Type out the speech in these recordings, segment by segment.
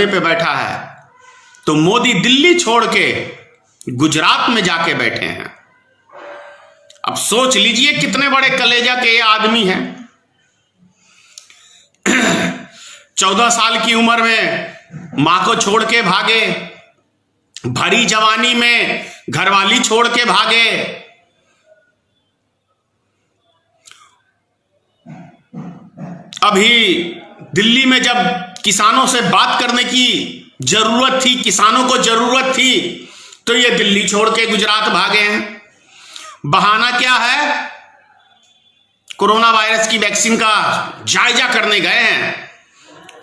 पे बैठा है, तो मोदी दिल्ली छोड़ के गुजरात में जाके बैठे हैं। अब सोच लीजिए कितने बड़े कलेजा के ये आदमी हैं। 14 साल की उम्र में मां को छोड़ के भागे, भरी जवानी में घरवाली छोड़ के भागे, अभी दिल्ली में जब किसानों से बात करने की जरूरत थी, किसानों को जरूरत थी, तो ये दिल्ली छोड़ के गुजरात भागे हैं। बहाना क्या है? कोरोना वायरस की वैक्सीन का जायजा करने गए हैं।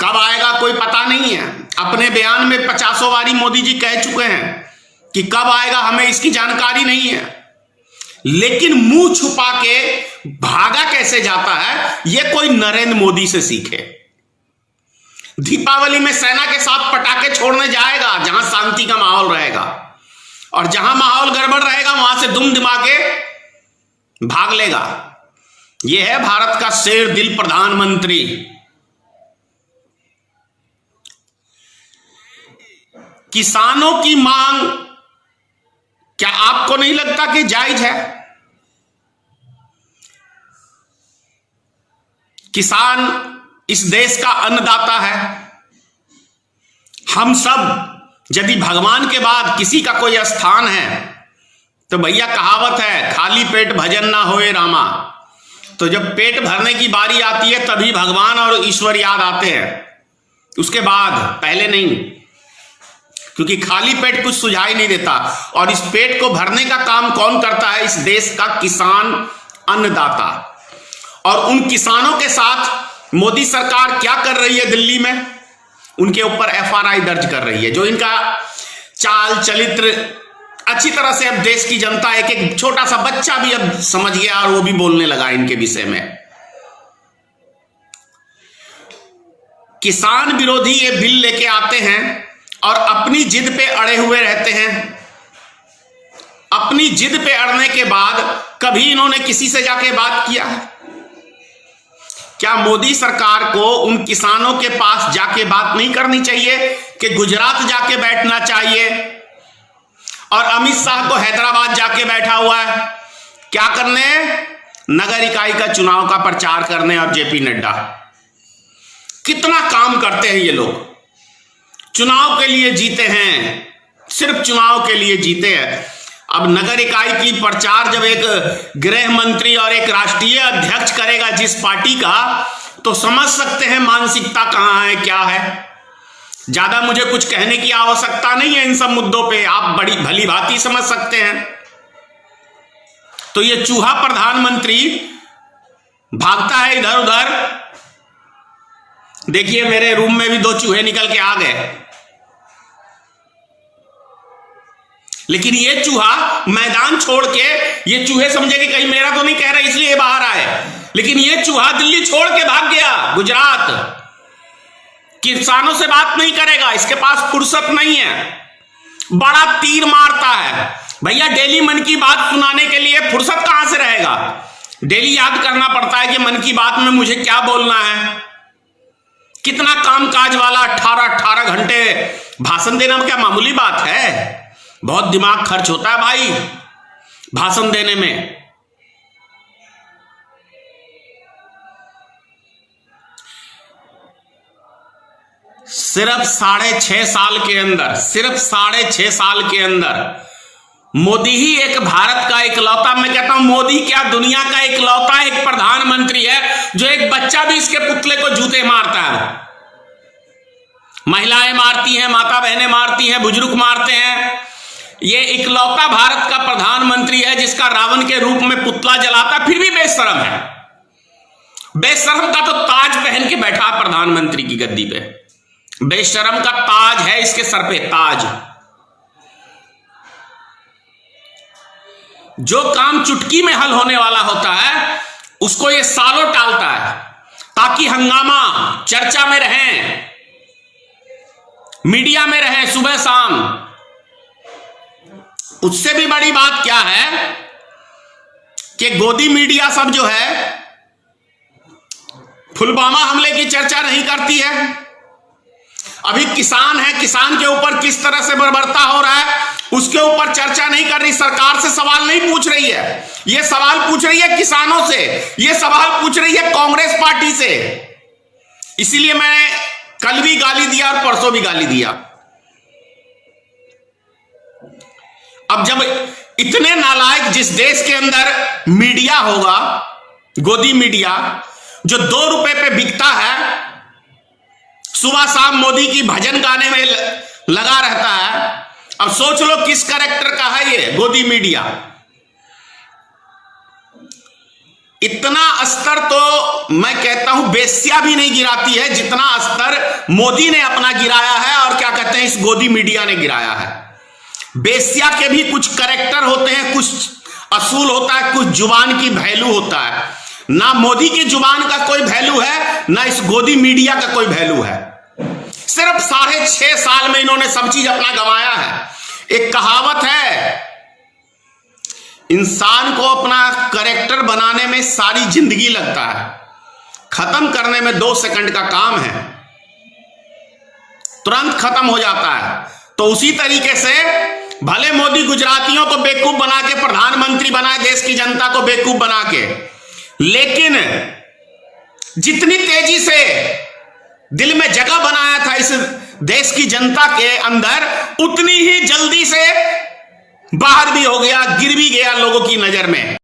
कब आएगा कोई पता नहीं है। अपने बयान में 50 बारी मोदी जी कह चुके हैं कि कब आएगा हमें इसकी जानकारी नहीं है, लेकिन मुंह छुपा के भागा कैसे जाता है, यह कोई नरेंद्र मोदी से सीखे। दीपावली में सेना के साथ पटाखे छोड़ने जाएगा जहां शांति का माहौल रहेगा, और जहां माहौल गड़बड़ रहेगा वहां से दुम दिमा के भाग लेगा। यह है भारत का शेर दिल प्रधानमंत्री। किसानों की मांग क्या आपको नहीं लगता कि जायज है? किसान इस देश का अन्नदाता है। हम सब यदि भगवान के बाद किसी का कोई स्थान है, तो भैया कहावत है, खाली पेट भजन ना होए रामा। तो जब पेट भरने की बारी आती है तभी भगवान और ईश्वर याद आते हैं, उसके बाद पहले नहीं, क्योंकि खाली पेट कुछ सुझाई नहीं देता। और इस पेट को भरने का काम कौन करता है? इस देश का किसान, अन्नदाता। और उन किसानों के साथ मोदी सरकार क्या कर रही है? दिल्ली में उनके ऊपर FRI दर्ज कर रही है। जो इनका चाल चरित्र अच्छी तरह से अब देश की जनता, एक एक छोटा सा बच्चा भी अब समझ गया, और वो भी बोलने लगा इनके विषय में। किसान विरोधी ये बिल लेके आते हैं और अपनी जिद पे अड़े हुए रहते हैं। अपनी जिद पे अड़ने के बाद कभी इन्होंने किसी से जाके बात किया है? क्या मोदी सरकार को उन किसानों के पास जाके बात नहीं करनी चाहिए कि गुजरात जाके बैठना चाहिए? और अमित शाह को हैदराबाद जाके बैठा हुआ है क्या करने? नगर इकाई का चुनाव का प्रचार करने। और JP नड्डा कितना काम करते हैं ये लोग, चुनाव के लिए जीते हैं, सिर्फ चुनाव के लिए जीते हैं। अब नगर इकाई की प्रचार जब एक गृह मंत्री और एक राष्ट्रीय अध्यक्ष करेगा जिस पार्टी का, तो समझ सकते हैं मानसिकता कहां है, क्या है। ज्यादा मुझे कुछ कहने की आवश्यकता नहीं है इन सब मुद्दों पे, आप बड़ी भली भांति समझ सकते हैं। तो ये चूहा प्रधानमंत्री भागता है इधर उधर। देखिए मेरे रूम में भी 2 चूहे निकल के आ गए, लेकिन ये चूहा मैदान छोड़ के, ये चूहे समझे कि कहीं मेरा तो नहीं कह रहा इसलिए बाहर आए, लेकिन ये चूहा दिल्ली छोड़ के भाग गया गुजरात। किसानों से बात नहीं करेगा, इसके पास फुर्सत नहीं है, बड़ा तीर मारता है। भैया डेली मन की बात सुनाने के लिए फुर्सत कहां से रहेगा? डेली याद करना पड़ता है कि मन की बात में मुझे क्या बोलना है। कितना कामकाज वाला 18 घंटे भाषण देना क्या मामूली बात है? बहुत दिमाग खर्च होता है भाई भाषण देने में। सिर्फ 6.5 साल के अंदर, सिर्फ 6.5 साल के अंदर मोदी ही एक भारत का इकलौता, मैं कहता हूं मोदी क्या दुनिया का इकलौता एक प्रधानमंत्री है जो एक बच्चा भी इसके पुतले को जूते मारता है। महिलाएं मारती हैं, माता बहनें मारती हैं, बुजुर्ग मारते हैं। ये इकलौता भारत का प्रधानमंत्री है जिसका रावण के रूप में पुतला जलाता, फिर भी बेशरम है। बेशरम का तो ताज पहन के बैठा प्रधानमंत्री की गद्दी पे। बेशरम का ताज है इसके सर पे, ताज। जो काम चुटकी में हल होने वाला होता है उसको ये सालों टालता है ताकि हंगामा चर्चा में रहें, मीडिया में रहें सुबह शाम। उससे भी बड़ी बात क्या है कि गोदी मीडिया सब जो है पुलवामा हमले की चर्चा नहीं करती है, अभी किसान है, किसान के ऊपर किस तरह से बर्बरता हो रहा है उसके ऊपर चर्चा नहीं कर रही, सरकार से सवाल नहीं पूछ रही है। यह सवाल पूछ रही है किसानों से, यह सवाल पूछ रही है कांग्रेस पार्टी से। इसीलिए मैंने कल भी गाली दिया और परसों भी गाली दिया। अब जब इतने नालायक जिस देश के अंदर मीडिया होगा, गोदी मीडिया, जो 2 रुपए पे बिकता है, सुबह शाम मोदी की भजन गाने में लगा रहता है, अब सोच लो किस कैरेक्टर का है ये गोदी मीडिया। इतना स्तर तो मैं कहता हूं बेस्या भी नहीं गिराती है जितना स्तर मोदी ने अपना गिराया है और क्या कहते हैं इस गोदी मीडिया ने गिराया है। बेस्या के भी कुछ कैरेक्टर होते हैं, कुछ असूल होता है, कुछ जुबान की वैल्यू होता है। ना मोदी की जुबान का कोई वैल्यू है, ना इस गोदी मीडिया का कोई वैल्यू है। सिर्फ 6.5 साल में इन्होंने सब चीज अपना गंवाया है। एक कहावत है, इंसान को अपना कैरेक्टर बनाने में सारी जिंदगी लगता है, खत्म करने में 2 सेकंड का काम है, तुरंत खत्म हो जाता है। तो उसी तरीके से भले मोदी गुजरातियों को बेवकूफ बना के प्रधानमंत्री बनाए, देश की जनता को बेवकूफ बना के, लेकिन जितनी तेजी से दिल में जगह बनाया था इस देश की जनता के अंदर, उतनी ही जल्दी से बाहर भी हो गया, गिर भी गया लोगों की नजर में।